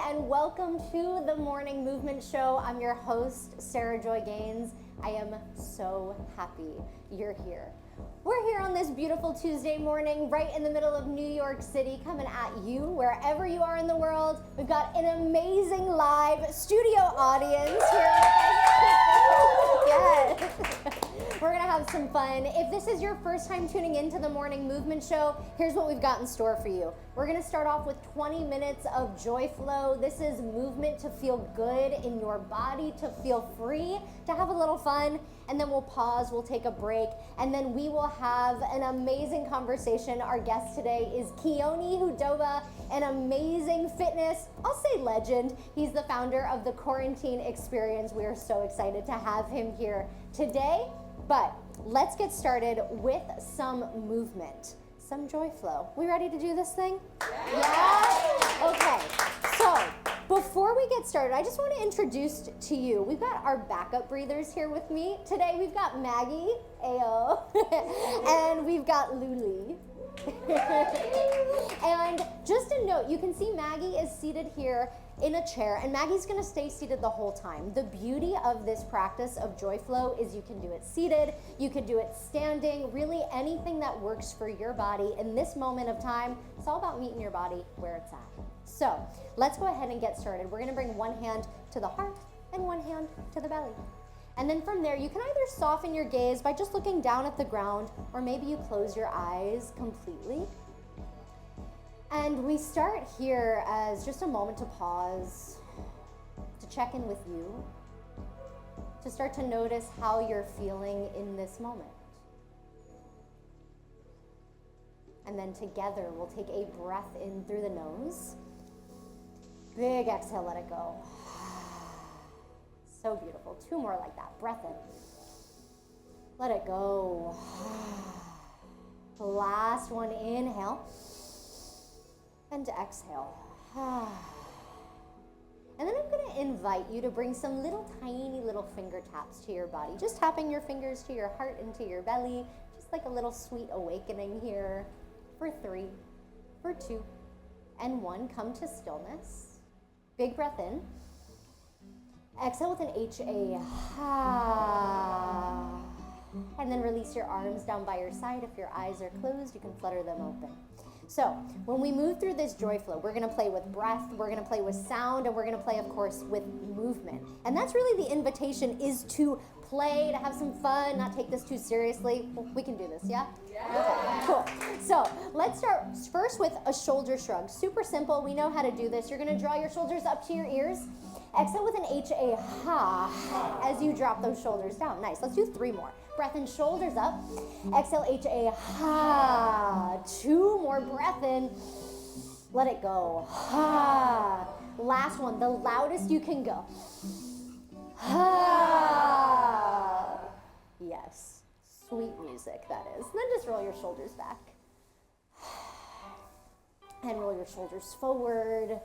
and welcome to the Morning Movement Show. I'm your host, Sarah Joy Gaines. I am so happy you're here. We're here on this beautiful Tuesday morning, right in the middle of New York City, coming at you wherever you are in the world. We've got an amazing live studio audience here with us. Yes. We're gonna have some fun. If this is your first time tuning into the Morning Movement Show, here's what we've got in store for you. We're gonna start off with 20 minutes of Joyflow. This is movement to feel good in your body, to feel free, to have a little fun, and then we'll pause, we'll take a break, and then we will have an amazing conversation. Our guest today is Keone Hudova, an amazing fitness, I'll say legend. He's the founder of the Quarantine Experience. We are so excited to have him here today. But let's get started with some movement, some Joyflow. We ready to do this thing? Yeah? Okay, so before we get started, I just want to introduce to you, we've got our backup breathers here with me. Today we've got Maggie, Ayo, and we've got Luli. And just a note, you can see Maggie is seated here in a chair, and Maggie's gonna stay seated the whole time. The beauty of this practice of Joyflow is you can do it seated, you can do it standing, really anything that works for your body in this moment of time. It's all about meeting your body where it's at. So let's go ahead and get started. We're gonna bring one hand to the heart and one hand to the belly. And then from there, you can either soften your gaze by just looking down at the ground, or maybe you close your eyes completely. And we start here as just a moment to pause, to check in with you, to start to notice how you're feeling in this moment. And then together, we'll take a breath in through the nose. Big exhale, let it go. So beautiful. Two more like that. Breath in. Let it go. Last one, inhale. And exhale. And then I'm going to invite you to bring some tiny little finger taps to your body. Just tapping your fingers to your heart and to your belly. Just like a little sweet awakening here. For 3, for 2, and 1. Come to stillness. Big breath in. Exhale with an H-A. And then release your arms down by your side. If your eyes are closed, you can flutter them open. So when we move through this Joyflow, we're gonna play with breath, we're gonna play with sound, and we're gonna play, of course, with movement. And that's really the invitation, is to play, to have some fun, not take this too seriously. We can do this, yeah? Okay, cool. So let's start first with a shoulder shrug. Super simple, we know how to do this. You're gonna draw your shoulders up to your ears. Exhale with an H-A, ha, as you drop those shoulders down. Nice, let's do 3 more. Breath in, shoulders up. Exhale, H-A, ha. 2 more, breath in. Let it go, ha. Last one, the loudest you can go. Ha. Yes, sweet music that is. And then just roll your shoulders back. And roll your shoulders forward.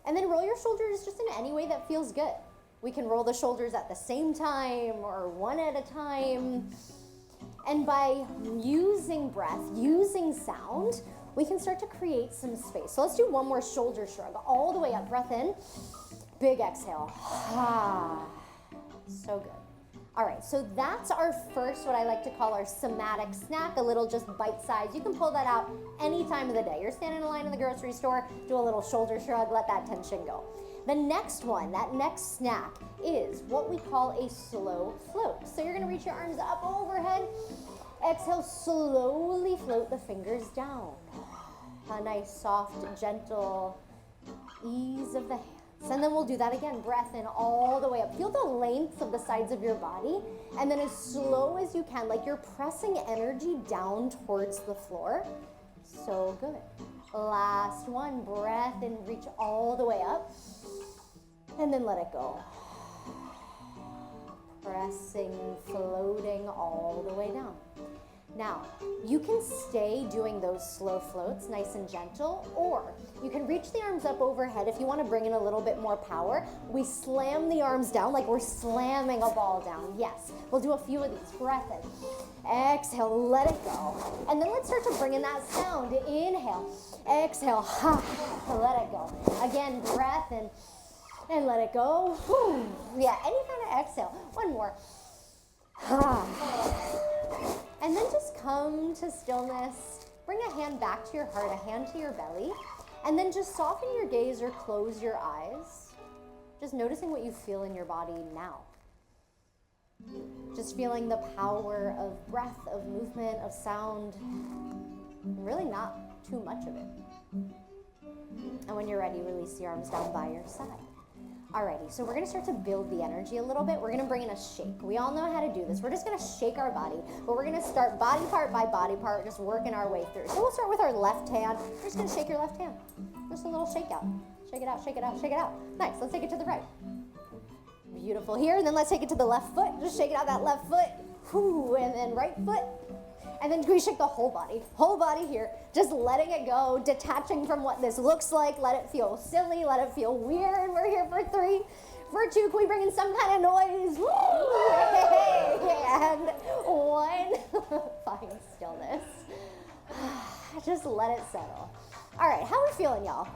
And then roll your shoulders just in any way that feels good. We can roll the shoulders at the same time or one at a time. And by using breath, using sound, we can start to create some space. So let's do one more shoulder shrug, all the way up. Breath in, big exhale. So good. All right, so that's our first, what I like to call our somatic snack, a little just bite size. You can pull that out any time of the day. You're standing in line in the grocery store, do a little shoulder shrug, let that tension go. The next one, that next snack, is what we call a slow float. So you're gonna reach your arms up overhead. Exhale, slowly float the fingers down. A nice, soft, gentle ease of the hands. And then we'll do that again. Breath in all the way up. Feel the length of the sides of your body. And then as slow as you can, like you're pressing energy down towards the floor. So good. Last one. Breath in, reach all the way up. And then let it go. Pressing, floating all the way down. Now, you can stay doing those slow floats, nice and gentle, or you can reach the arms up overhead if you want to bring in a little bit more power. We slam the arms down like we're slamming a ball down. Yes, we'll do a few of these. Breath in. Exhale, let it go. And then let's start to bring in that sound. Inhale, exhale, let it go. Again, breath in and let it go. Yeah, any kind of exhale. One more. And then just come to stillness. Bring a hand back to your heart, a hand to your belly, and then just soften your gaze or close your eyes. Just noticing what you feel in your body now. Just feeling the power of breath, of movement, of sound, and really not too much of it. And when you're ready, release the arms down by your side. Alrighty, so we're gonna start to build the energy a little bit. We're gonna bring in a shake. We all know how to do this. We're just gonna shake our body, but we're gonna start body part by body part, just working our way through. So we'll start with our left hand. We're just gonna shake your left hand. Just a little shake out. Shake it out, shake it out, shake it out. Nice, let's take it to the right. Beautiful here, and then let's take it to the left foot. Just shake it out that left foot. And then right foot. And then we shake the whole body here, just letting it go, detaching from what this looks like. Let it feel silly, let it feel weird. We're here for 3, for 2. Can we bring in some kind of noise? And 1. Find stillness. Just let it settle. All right, how are we feeling, y'all?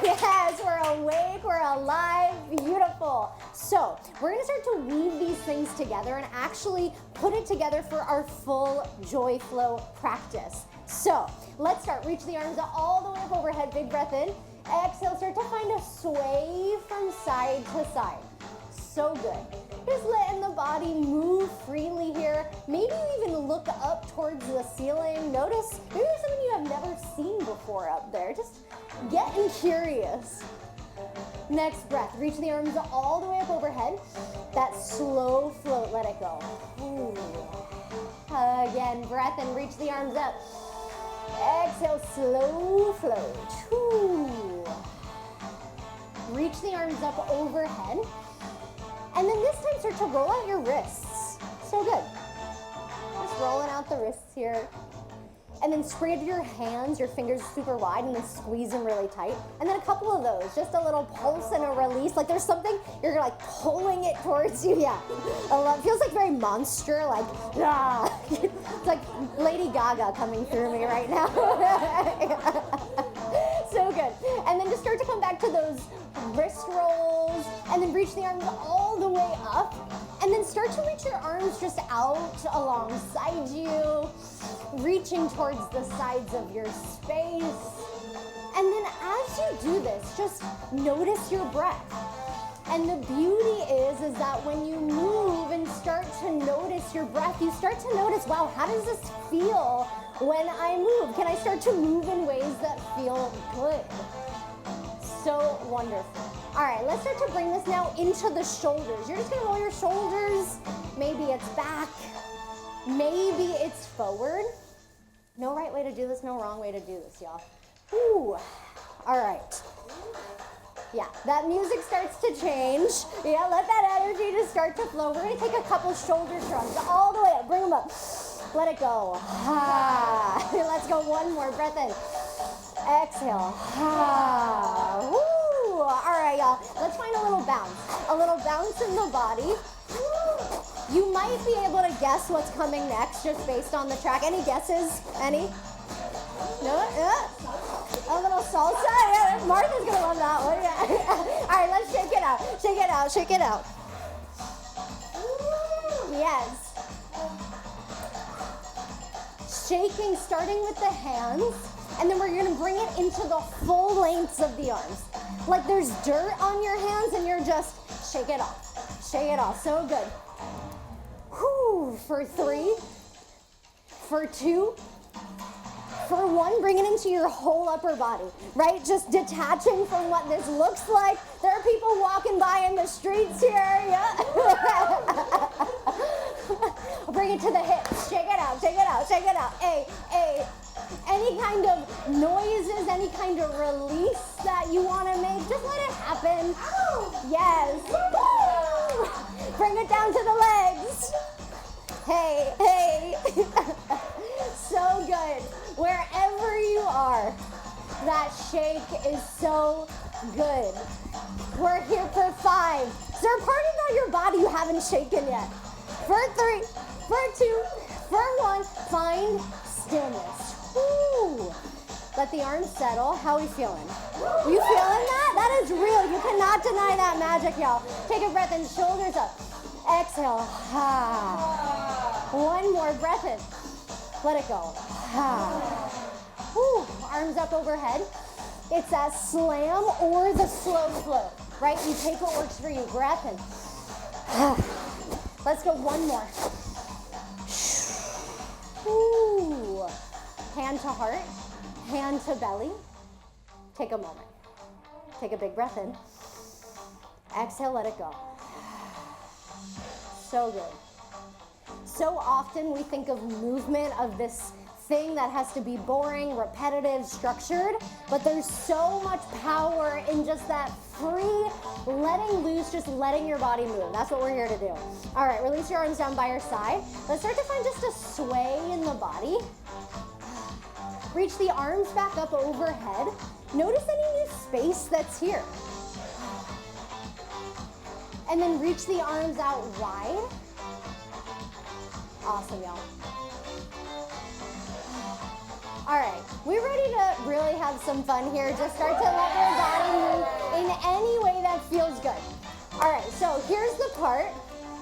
Yes, we're awake, we're alive, beautiful. So we're gonna start to weave these things together and actually put it together for our full Joyflow practice. So let's start. Reach the arms all the way up overhead, big breath in. Exhale, start to find a sway from side to side. So good. Just letting the body move freely here. Maybe you even look up towards the ceiling. Notice, maybe there's something you have never seen before up there. Just getting curious. Next breath, reach the arms all the way up overhead. That slow float, let it go. Again, breath and reach the arms up. Exhale, slow float. Reach the arms up overhead. And then this time start to roll out your wrists. So good. Just rolling out the wrists here. And then spread your hands, your fingers super wide, and then squeeze them really tight. And then a couple of those, just a little pulse and a release. Like there's something, you're like pulling it towards you. Yeah. It feels like very monster, like, ah. It's like Lady Gaga coming through me right now. So good. And then just start to come back to those wrist rolls, and then reach the arms all the way up, and then start to reach your arms just out alongside you, reaching towards the sides of your space. And then as you do this, just notice your breath. And the beauty is that when you move and start to notice your breath, you start to notice, wow, how does this feel when I move? Can I start to move in ways that feel good? So wonderful. All right, let's start to bring this now into the shoulders. You're just gonna roll your shoulders. Maybe it's back. Maybe it's forward. No right way to do this, no wrong way to do this, y'all. Ooh, all right. Yeah, that music starts to change. Yeah, let that energy just start to flow. We're gonna take a couple shoulder shrugs all the way up, bring them up. Let it go. Let's go one more, breath in. Exhale. Woo. All right, y'all, let's find a little bounce in the body. You might be able to guess what's coming next just based on the track. Any guesses? Any? No? Yeah. A little salsa? Yeah, Martha's gonna love that one. Yeah. All right, let's shake it out. Shake it out, shake it out. Yes. Shaking, starting with the hands, and then we're gonna bring it into the full lengths of the arms. Like there's dirt on your hands and you're just shake it off. Shake it off, so good. Whew, for 3, for 2, for 1, bring it into your whole upper body, right? Just detaching from what this looks like. There are people walking by in the streets here, yeah. Bring it to the hips, shake it out, shake it out, shake it out. Hey. Any kind of noises, any kind of release that you want to make, just let it happen. Yes. Woo! Bring it down to the legs. Hey. So good. Wherever you are, that shake is so good. We're here for 5. Is there a part about your body you haven't shaken yet? For 3, for 2, for 1, find stillness. Woo. Let the arms settle. How are we feeling? You feeling that? That is real. You cannot deny that magic, y'all. Take a breath in, shoulders up. Exhale. One more breath in. Let it go. Woo. Arms up overhead. It's that slam or the slow flow, right? You take what works for you. Breath in. Let's go one more. Ooh. Hand to heart, hand to belly. Take a moment. Take a big breath in. Exhale, let it go. So good. So often we think of movement of this thing that has to be boring, repetitive, structured, but there's so much power in just that free letting loose, just letting your body move. That's what we're here to do. All right, release your arms down by your side. Let's start to find just a sway in the body. Reach the arms back up overhead. Notice any new space that's here. And then reach the arms out wide. Awesome, y'all. All right, we're ready to really have some fun here. Just start to let your body move in any way that feels good. All right, so here's the part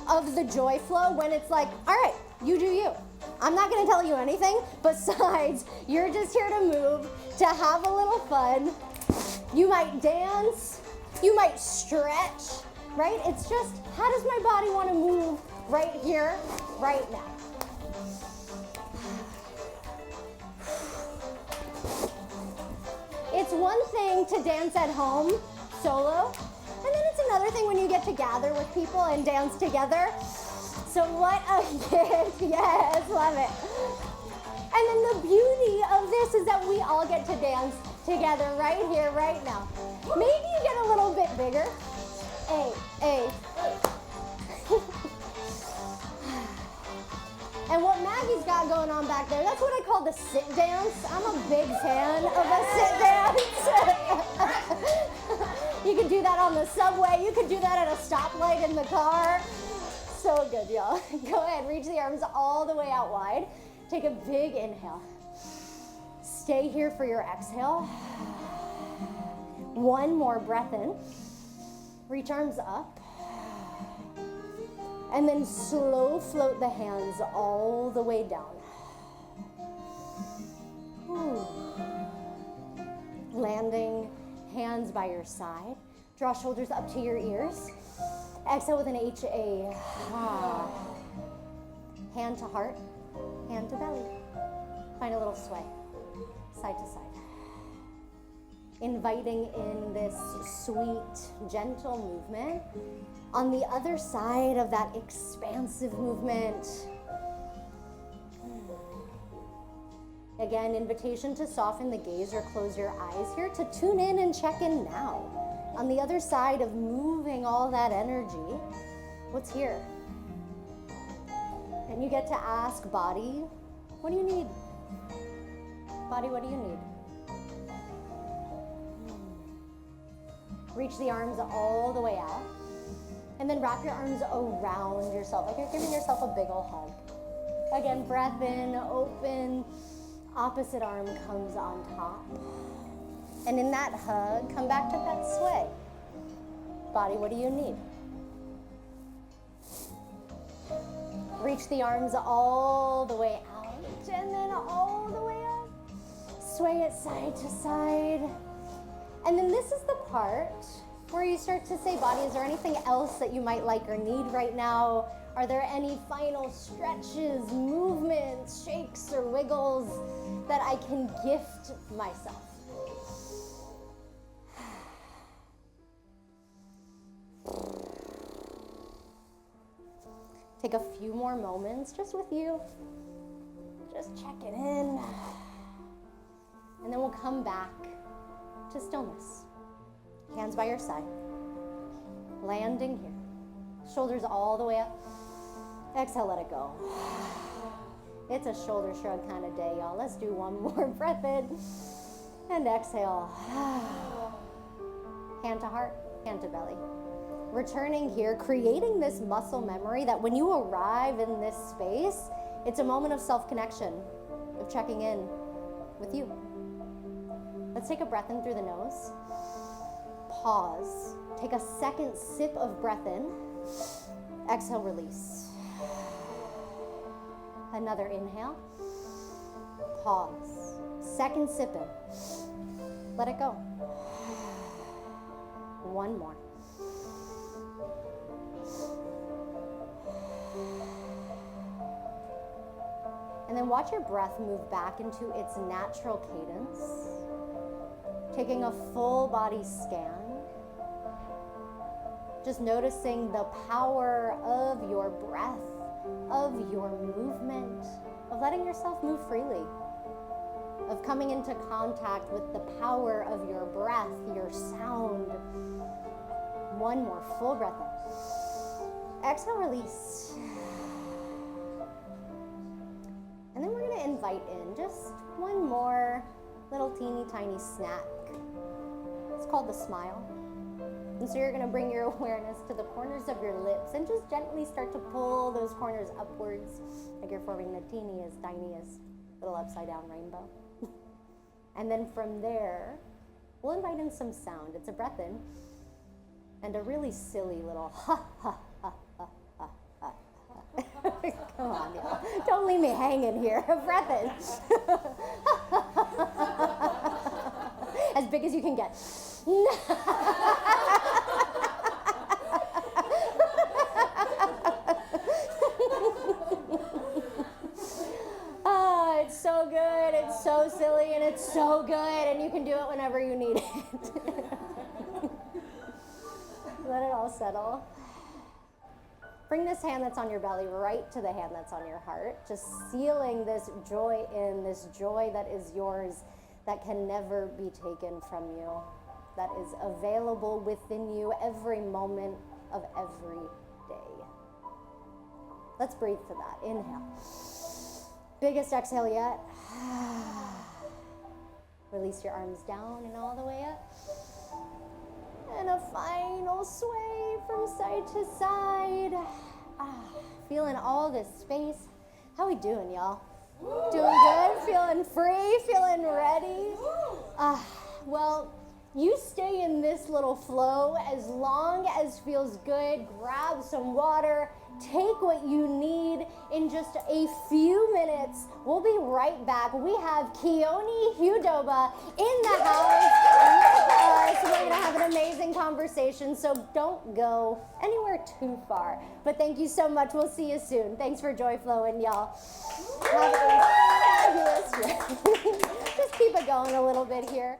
of the Joyflow when it's like, all right, you do you. I'm not gonna tell you anything besides you're just here to move, to have a little fun. You might dance, you might stretch, right? It's just, how does my body wanna move right here, right now? It's one thing to dance at home, solo, and then it's another thing when you get to gather with people and dance together. So what a gift, yes, love it. And then the beauty of this is that we all get to dance together right here, right now. Maybe you get a little bit bigger. Hey. And what Maggie's got going on back there, that's what I call the sit dance. I'm a big fan of a sit dance. You can do that on the subway. You can do that at a stoplight in the car. So good, y'all. Go ahead, reach the arms all the way out wide. Take a big inhale. Stay here for your exhale. One more breath in. Reach arms up. And then slow float the hands all the way down. Ooh. Landing, hands by your side. Draw shoulders up to your ears. Exhale with an H-A. Hand to heart, hand to belly. Find a little sway, side to side. Inviting in this sweet, gentle movement. On the other side of that expansive movement. Again, invitation to soften the gaze or close your eyes here, to tune in and check in now. On the other side of moving all that energy, what's here? And you get to ask body, what do you need? Body, what do you need? Reach the arms all the way out. And then wrap your arms around yourself, like you're giving yourself a big ol' hug. Again, breath in, open, opposite arm comes on top. And in that hug, come back to that sway. Body, what do you need? Reach the arms all the way out, and then all the way up. Sway it side to side. And then this is the part where you start to say, body, is there anything else that you might like or need right now? Are there any final stretches, movements, shakes, or wiggles that I can gift myself? Take a few more moments just with you, just checking in. And then we'll come back to stillness. Hands by your side. Landing here. Shoulders all the way up. Exhale, let it go. It's a shoulder shrug kind of day, y'all. Let's do one more breath in and exhale. Hand to heart, hand to belly. Returning here, creating this muscle memory that when you arrive in this space, it's a moment of self-connection, of checking in with you. Let's take a breath in through the nose. Pause. Take a second sip of breath in. Exhale, release. Another inhale. Pause. Second sip in. Let it go. One more. And then watch your breath move back into its natural cadence. Taking a full body scan. Just noticing the power of your breath, of your movement, of letting yourself move freely, of coming into contact with the power of your breath, your sound. One more full breath in. Exhale, release. And then we're going to invite in just one more little teeny tiny snack. It's called the smile. And so you're going to bring your awareness to the corners of your lips and just gently start to pull those corners upwards, like you're forming the teeniest, tiniest little upside down rainbow. And then from there, we'll invite in some sound. It's a breath in and a really silly little ha ha ha ha ha ha. Come on, y'all. Don't leave me hanging here. A breath in. As big as you can get. Oh, it's so good, it's so silly, and it's so good, and you can do it whenever you need it. Let it all settle. Bring this hand that's on your belly right to the hand that's on your heart, just sealing this joy in, this joy that is yours, that can never be taken from you, that is available within you every moment of every day. Let's breathe to that. Inhale. Biggest exhale yet. Release your arms down and all the way up. And a final sway from side to side. Feeling all this space. How we doing, y'all? Doing good? Feeling free? Feeling ready? Well, you stay in this little flow as long as feels good. Grab some water. Take what you need in just a few minutes. We'll be right back. We have Keone Hudoba in the house with us. We're going to have an amazing conversation, so don't go anywhere too far. But thank you so much. We'll see you soon. Thanks for Joyflow, and y'all have a fabulous day. Just keep it going a little bit here.